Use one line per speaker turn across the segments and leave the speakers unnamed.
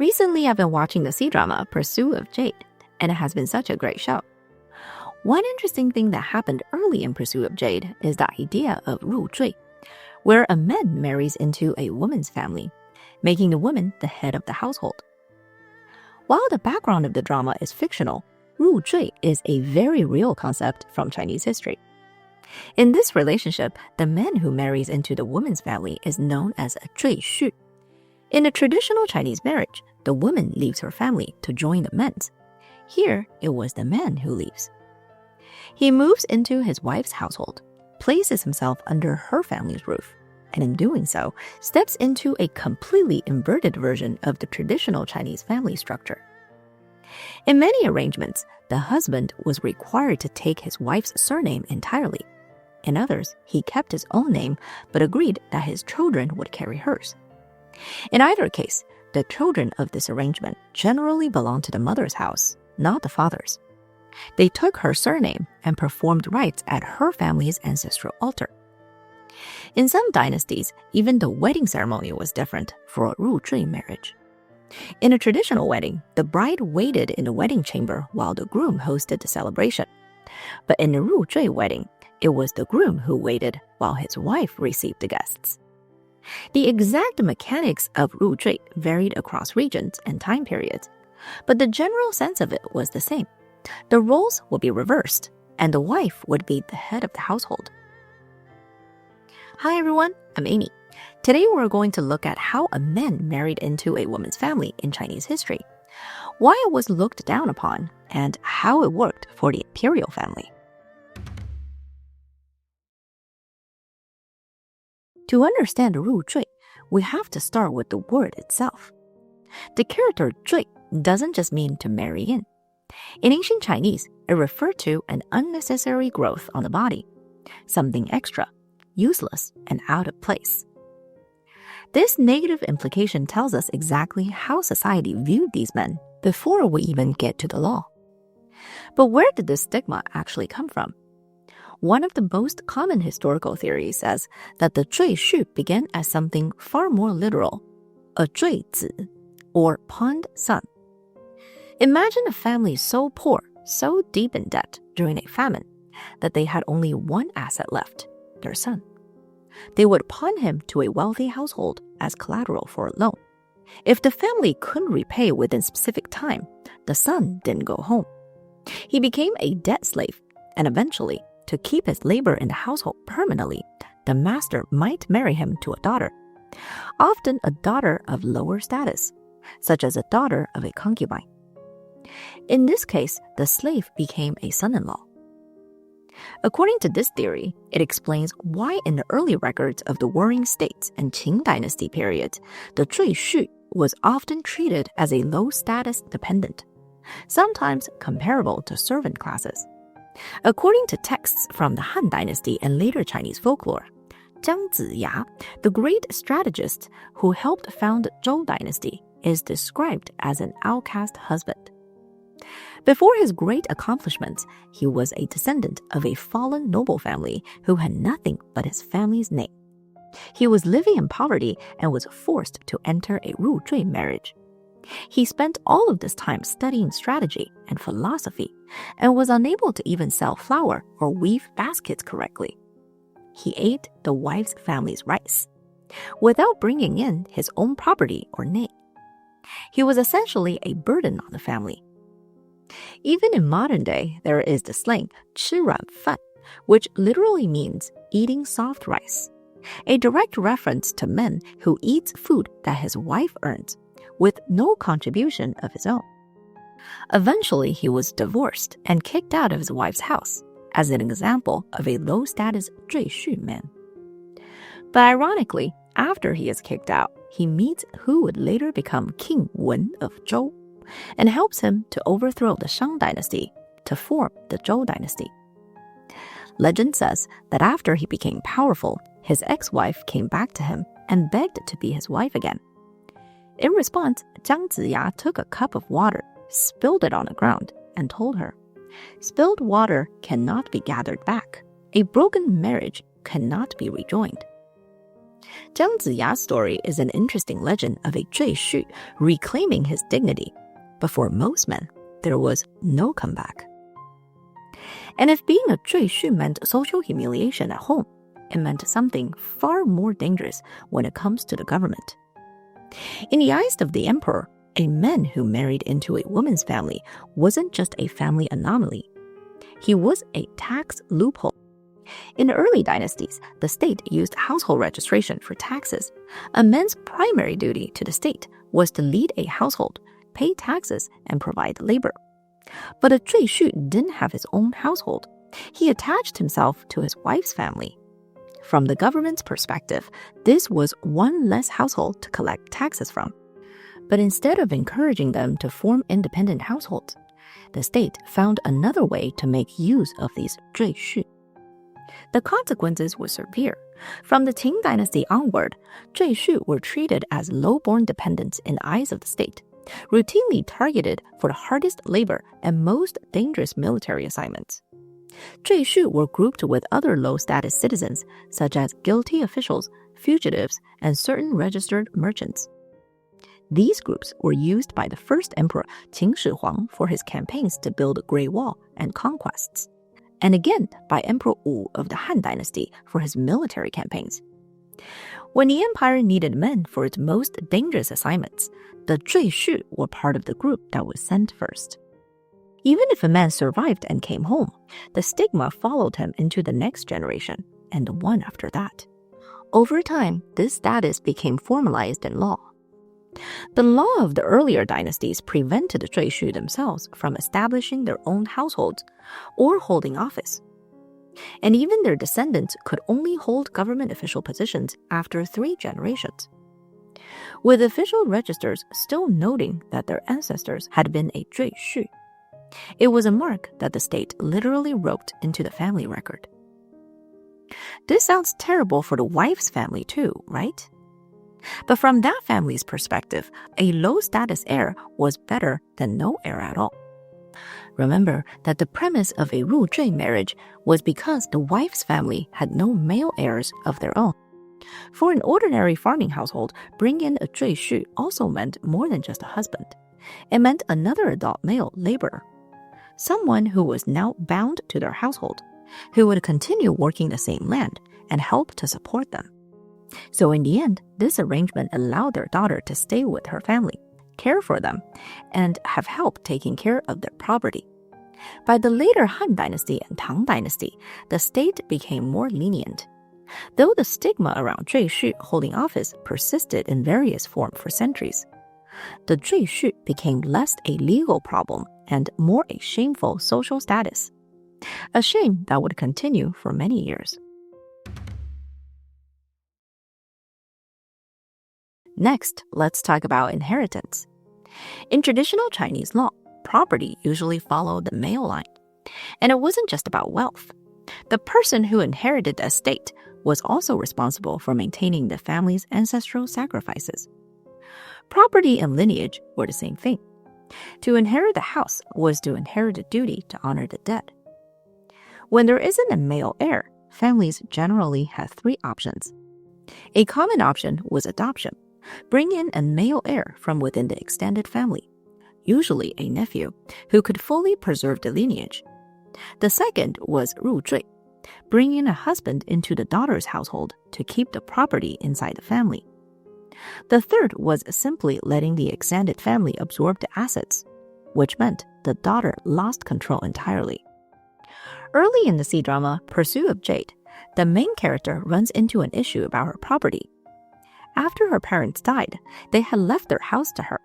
Recently, I've been watching the C-drama Pursuit of Jade, and it has been such a great show. One interesting thing that happened early in Pursuit of Jade is the idea of ruzhui, where a man marries into a woman's family, making the woman the head of the household. While the background of the drama is fictional, ruzhui is a very real concept from Chinese history. In this relationship, the man who marries into the woman's family is known as a Zhuixu. In a traditional Chinese marriage, the woman leaves her family to join the man's. Here, it was the man who leaves. He moves into his wife's household, places himself under her family's roof, and in doing so, steps into a completely inverted version of the traditional Chinese family structure. In many arrangements, the husband was required to take his wife's surname entirely. In others, he kept his own name but agreed that his children would carry hers. In either case, the children of this arrangement generally belonged to the mother's house, not the father's. They took her surname and performed rites at her family's ancestral altar. In some dynasties, even the wedding ceremony was different for a ruzhui marriage. In a traditional wedding, the bride waited in the wedding chamber while the groom hosted the celebration. But in a ruzhui wedding, it was the groom who waited while his wife received the guests. The exact mechanics of ruzhui varied across regions and time periods, but the general sense of it was the same. The roles would be reversed, and the wife would be the head of the household. Hi everyone, I'm Amy. Today we're going to look at how a man married into a woman's family in Chinese history, why it was looked down upon, and how it worked for the Imperial family. To understand ruzhui, we have to start with the word itself. The character zhui doesn't just mean to marry in. In ancient Chinese, it referred to an unnecessary growth on the body, something extra, useless, and out of place. This negative implication tells us exactly how society viewed these men before we even get to the law. But where did this stigma actually come from? One of the most common historical theories says that the Zhuixu began as something far more literal, a Zhuizi, or pawned son. Imagine a family so poor, so deep in debt during a famine, that they had only one asset left, their son. They would pawn him to a wealthy household as collateral for a loan. If the family couldn't repay within a specific time, the son didn't go home. He became a debt slave, and eventually, to keep his labor in the household permanently, the master might marry him to a daughter, often a daughter of lower status, such as a daughter of a concubine. In this case, the slave became a son-in-law. According to this theory, it explains why in the early records of the Warring States and Qing dynasty periods, the Zhuixu was often treated as a low-status dependent, sometimes comparable to servant classes. According to texts from the Han Dynasty and later Chinese folklore, Jiang Ziya, the great strategist who helped found Zhou Dynasty, is described as an outcast husband. Before his great accomplishments, he was a descendant of a fallen noble family who had nothing but his family's name. He was living in poverty and was forced to enter a ruzhui marriage. He spent all of this time studying strategy and philosophy and was unable to even sell flour or weave baskets correctly. He ate the wife's family's rice without bringing in his own property or name. He was essentially a burden on the family. Even in modern day, there is the slang 吃软饭, which literally means eating soft rice, a direct reference to men who eats food that his wife earns with no contribution of his own. Eventually, he was divorced and kicked out of his wife's house, as an example of a low-status Zhuixu man. But ironically, after he is kicked out, he meets who would later become King Wen of Zhou, and helps him to overthrow the Shang dynasty to form the Zhou dynasty. Legend says that after he became powerful, his ex-wife came back to him and begged to be his wife again. In response, Jiang Ziya took a cup of water, spilled it on the ground, and told her, "Spilled water cannot be gathered back. A broken marriage cannot be rejoined." Jiang Ziya's story is an interesting legend of a Zhuixu reclaiming his dignity, but for most men, there was no comeback. And if being a Zhuixu meant social humiliation at home, it meant something far more dangerous when it comes to the government. In the eyes of the emperor, a man who married into a woman's family wasn't just a family anomaly. He was a tax loophole. In the early dynasties, the state used household registration for taxes. A man's primary duty to the state was to lead a household, pay taxes, and provide labor. But a Zhuixu didn't have his own household. He attached himself to his wife's family. From the government's perspective, this was one less household to collect taxes from. But instead of encouraging them to form independent households, the state found another way to make use of these Zhuixu. The consequences were severe. From the Qing dynasty onward, Zhuixu were treated as low-born dependents in the eyes of the state, routinely targeted for the hardest labor and most dangerous military assignments. Zhuixu were grouped with other low-status citizens, such as guilty officials, fugitives, and certain registered merchants. These groups were used by the first emperor Qin Shi Huang for his campaigns to build a Great Wall and conquests, and again by Emperor Wu of the Han Dynasty for his military campaigns. When the empire needed men for its most dangerous assignments, the Zhuixu were part of the group that was sent first. Even if a man survived and came home, the stigma followed him into the next generation, and the one after that. Over time, this status became formalized in law. The law of the earlier dynasties prevented the Zhuixu themselves from establishing their own households or holding office. And even their descendants could only hold government official positions after 3 generations. With official registers still noting that their ancestors had been a Zhuixu, it was a mark that the state literally wrote into the family record. This sounds terrible for the wife's family too, right? But from that family's perspective, a low-status heir was better than no heir at all. Remember that the premise of a ruzhui marriage was because the wife's family had no male heirs of their own. For an ordinary farming household, bringing in a Zhuixu also meant more than just a husband. It meant another adult male laborer, someone who was now bound to their household, who would continue working the same land and help to support them. So in the end, this arrangement allowed their daughter to stay with her family, care for them, and have help taking care of their property. By the later Han Dynasty and Tang Dynasty, the state became more lenient. Though the stigma around Zhuixu holding office persisted in various forms for centuries, the Zhuixu became less a legal problem and more a shameful social status. A shame that would continue for many years. Next, let's talk about inheritance. In traditional Chinese law, property usually followed the male line. And it wasn't just about wealth. The person who inherited the estate was also responsible for maintaining the family's ancestral sacrifices. Property and lineage were the same thing. To inherit the house was to inherit a duty to honor the dead. When there isn't a male heir, families generally had 3 options. A common option was adoption. Bring in a male heir from within the extended family, usually a nephew, who could fully preserve the lineage. The second was ruzhui. Bring in a husband into the daughter's household to keep the property inside the family. The third was simply letting the extended family absorb the assets, which meant the daughter lost control entirely. Early in the C-drama Pursuit of Jade, the main character runs into an issue about her property. After her parents died, they had left their house to her.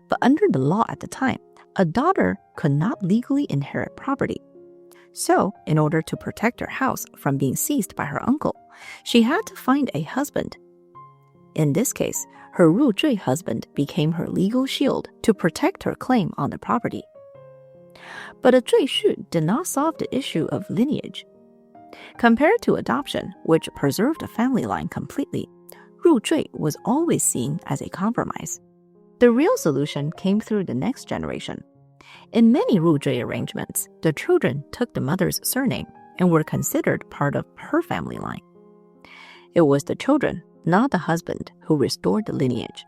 But under the law at the time, a daughter could not legally inherit property. So, in order to protect her house from being seized by her uncle, she had to find a husband. In this case, her ruzhui husband became her legal shield to protect her claim on the property. But a Zhuixu did not solve the issue of lineage. Compared to adoption, which preserved a family line completely, ruzhui was always seen as a compromise. The real solution came through the next generation. In many ruzhui arrangements, the children took the mother's surname and were considered part of her family line. It was the children, not the husband who restored the lineage.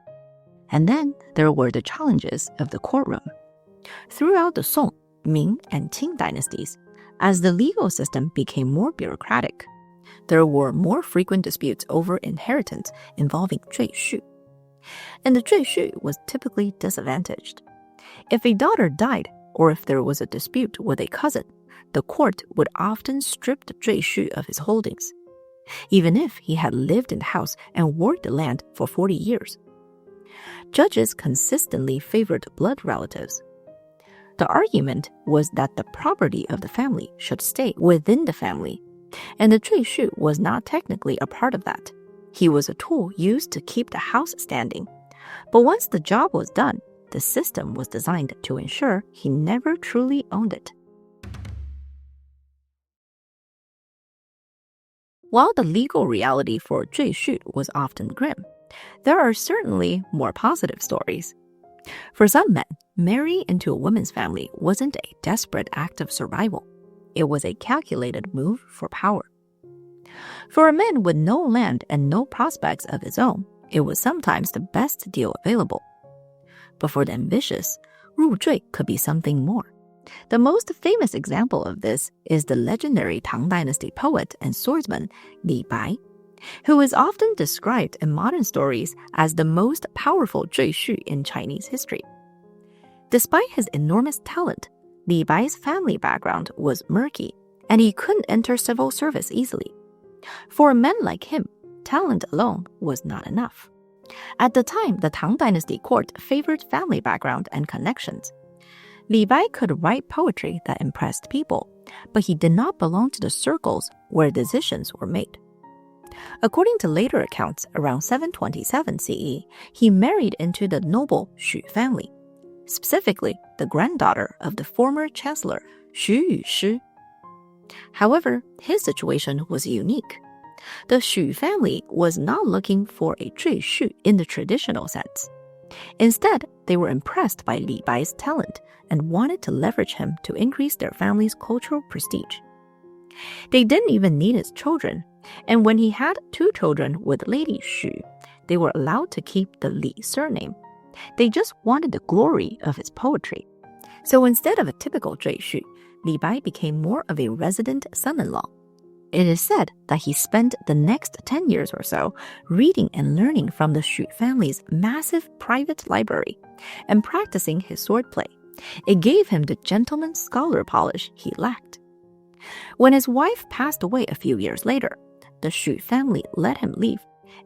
And then there were the challenges of the courtroom. Throughout the Song, Ming, and Qing dynasties, as the legal system became more bureaucratic, there were more frequent disputes over inheritance involving Zhuixu. And the Zhuixu was typically disadvantaged. If a daughter died, or if there was a dispute with a cousin, the court would often strip the Zhuixu of his holdings, even if he had lived in the house and worked the land for 40 years. Judges consistently favored blood relatives. The argument was that the property of the family should stay within the family, and the Zhuixu was not technically a part of that. He was a tool used to keep the house standing. But once the job was done, the system was designed to ensure he never truly owned it. While the legal reality for Zhuixu was often grim, there are certainly more positive stories. For some men, marrying into a woman's family wasn't a desperate act of survival. It was a calculated move for power. For a man with no land and no prospects of his own, it was sometimes the best deal available. But for the ambitious, ruzhui could be something more. The most famous example of this is the legendary Tang Dynasty poet and swordsman Li Bai, who is often described in modern stories as the most powerful Zhuixu in Chinese history. Despite his enormous talent, Li Bai's family background was murky, and he couldn't enter civil service easily. For men like him, talent alone was not enough. At the time, the Tang Dynasty court favored family background and connections. Li Bai could write poetry that impressed people, but he did not belong to the circles where decisions were made. According to later accounts, around 727 CE, he married into the noble Xu family, specifically the granddaughter of the former chancellor Zhuixu. However, his situation was unique. The Xu family was not looking for a Zhuixu in the traditional sense. Instead, they were impressed by Li Bai's talent and wanted to leverage him to increase their family's cultural prestige. They didn't even need his children, and when he had 2 children with Lady Xu, they were allowed to keep the Li surname. They just wanted the glory of his poetry. So instead of a typical Zhuixu, Li Bai became more of a resident son-in-law. It is said that he spent the next 10 years or so reading and learning from the Xu family's massive private library and practicing his swordplay. It gave him the gentleman scholar polish he lacked. When his wife passed away a few years later, the Xu family let him leave,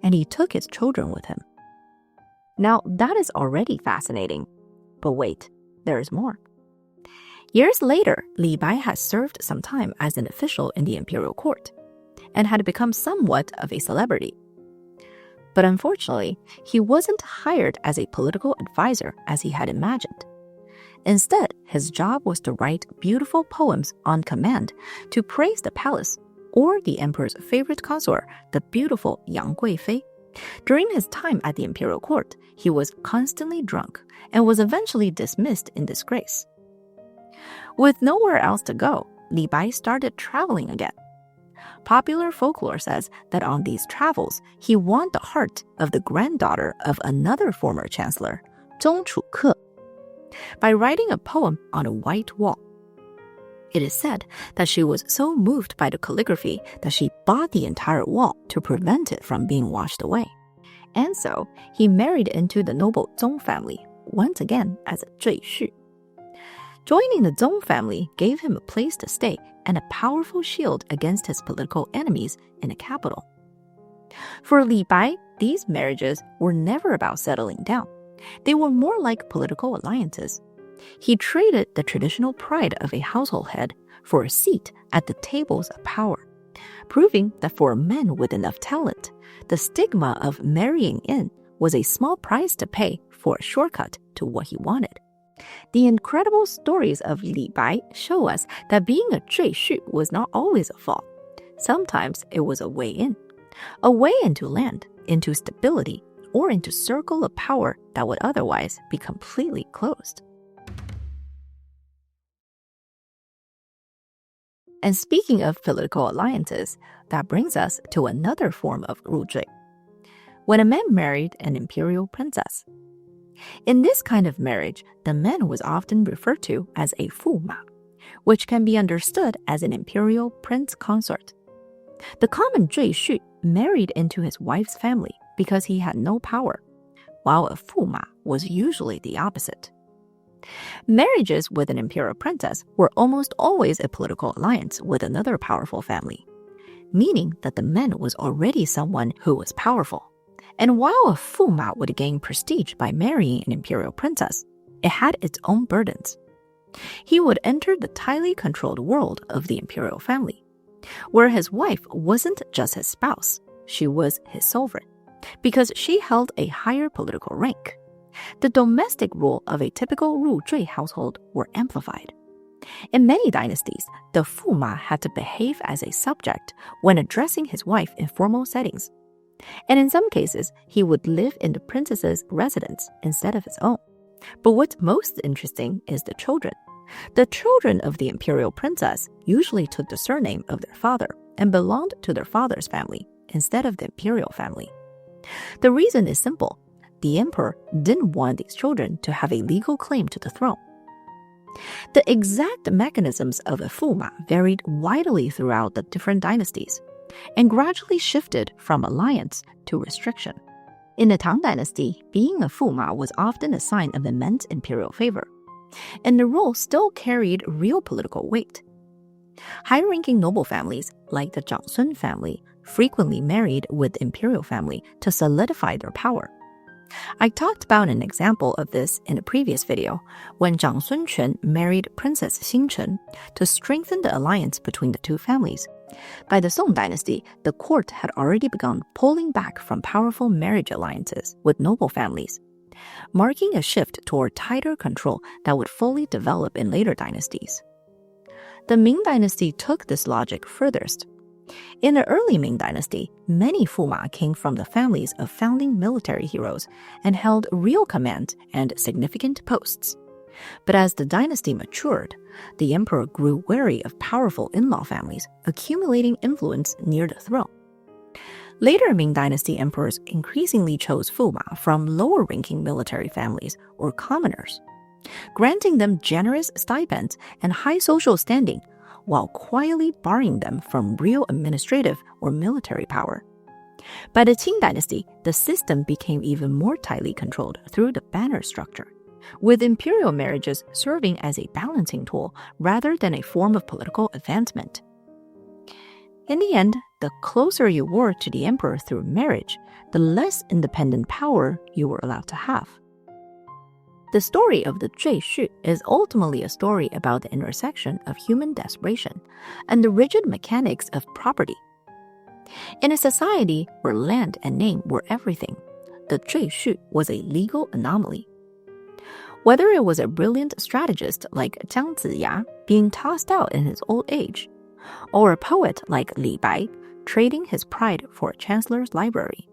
and he took his children with him. Now, that is already fascinating. But wait, there is more. Years later, Li Bai had served some time as an official in the imperial court and had become somewhat of a celebrity. But unfortunately, he wasn't hired as a political advisor as he had imagined. Instead, his job was to write beautiful poems on command to praise the palace or the emperor's favorite consort, the beautiful Yang Guifei. During his time at the imperial court, he was constantly drunk and was eventually dismissed in disgrace. With nowhere else to go, Li Bai started traveling again. Popular folklore says that on these travels, he won the heart of the granddaughter of another former chancellor, Zhuixu, by writing a poem on a white wall. It is said that she was so moved by the calligraphy that she bought the entire wall to prevent it from being washed away. And so, he married into the noble Zong family, once again as a Zhuixu. Joining the Zong family gave him a place to stay and a powerful shield against his political enemies in the capital. For Li Bai, these marriages were never about settling down. They were more like political alliances. He traded the traditional pride of a household head for a seat at the tables of power, proving that for men with enough talent, the stigma of marrying in was a small price to pay for a shortcut to what he wanted. The incredible stories of Li Bai show us that being a Zhuixu was not always a fall. Sometimes it was a way into land, into stability, or into circle of power that would otherwise be completely closed. And speaking of political alliances, that brings us to another form of ruzhui. when a man married an imperial princess. In this kind of marriage, the man was often referred to as a 驸马, which can be understood as an imperial prince consort. The common Zhuixu married into his wife's family because he had no power, while a 驸马 was usually the opposite. Marriages with an imperial princess were almost always a political alliance with another powerful family, meaning that the man was already someone who was powerful. And while a 驸马 would gain prestige by marrying an imperial princess, it had its own burdens. He would enter the tightly controlled world of the imperial family, where his wife wasn't just his spouse, she was his sovereign, because she held a higher political rank. The domestic rule of a typical ruzhui household were amplified. In many dynasties, the 驸马 had to behave as a subject when addressing his wife in formal settings. And in some cases, he would live in the princess's residence instead of his own. But what's most interesting is the children. The children of the imperial princess usually took the surname of their father and belonged to their father's family instead of the imperial family. The reason is simple. The emperor didn't want these children to have a legal claim to the throne. The exact mechanisms of a 驸马 varied widely throughout the different dynasties and gradually shifted from alliance to restriction. In the Tang dynasty, being a 驸马 was often a sign of immense imperial favor, and the role still carried real political weight. High-ranking noble families, like the Zhang family, frequently married with the imperial family to solidify their power. I talked about an example of this in a previous video when Zhang Sunquan married Princess Xingchen to strengthen the alliance between the two families. By the Song dynasty, the court had already begun pulling back from powerful marriage alliances with noble families, marking a shift toward tighter control that would fully develop in later dynasties. The Ming dynasty took this logic furthest. In the early Ming dynasty, many 驸马 came from the families of founding military heroes and held real command and significant posts. But as the dynasty matured, the emperor grew wary of powerful in-law families accumulating influence near the throne. Later Ming dynasty emperors increasingly chose 驸马 from lower-ranking military families or commoners, granting them generous stipends and high social standing while quietly barring them from real administrative or military power. By the Qing dynasty, the system became even more tightly controlled through the banner structure, with imperial marriages serving as a balancing tool rather than a form of political advancement. In the end, the closer you were to the emperor through marriage, the less independent power you were allowed to have. The story of the Zhuixu is ultimately a story about the intersection of human desperation and the rigid mechanics of property. In a society where land and name were everything, the Zhuixu was a legal anomaly. Whether it was a brilliant strategist like Jiang Ziya being tossed out in his old age, or a poet like Li Bai trading his pride for a chancellor's library,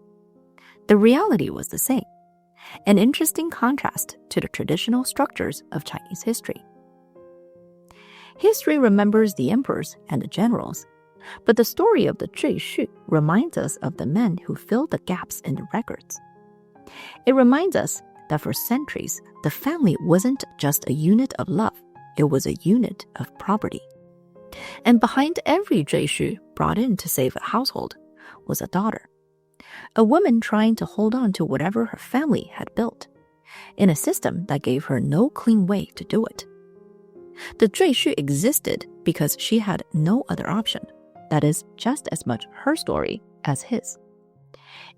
the reality was the same. An interesting contrast to the traditional structures of Chinese history. History remembers the emperors and the generals, but the story of the Zhuixu reminds us of the men who filled the gaps in the records. It reminds us that for centuries, the family wasn't just a unit of love, it was a unit of property. And behind every Zhuixu brought in to save a household was a daughter. A woman trying to hold on to whatever her family had built, in a system that gave her no clean way to do it. The Zhuixu existed because she had no other option. That is just as much her story as his.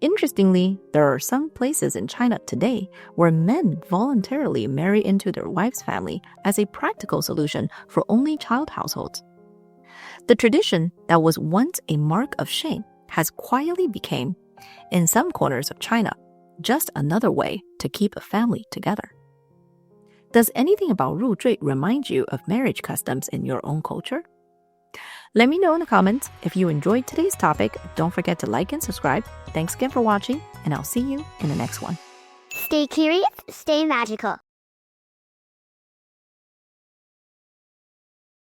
Interestingly, there are some places in China today where men voluntarily marry into their wife's family as a practical solution for only child households. The tradition that was once a mark of shame has quietly become, in some corners of China, just another way to keep a family together. Does anything about ruzhui remind you of marriage customs in your own culture? Let me know in the comments. If you enjoyed today's topic, don't forget to like and subscribe. Thanks again for watching, and I'll see you in the next one.
Stay curious, stay magical.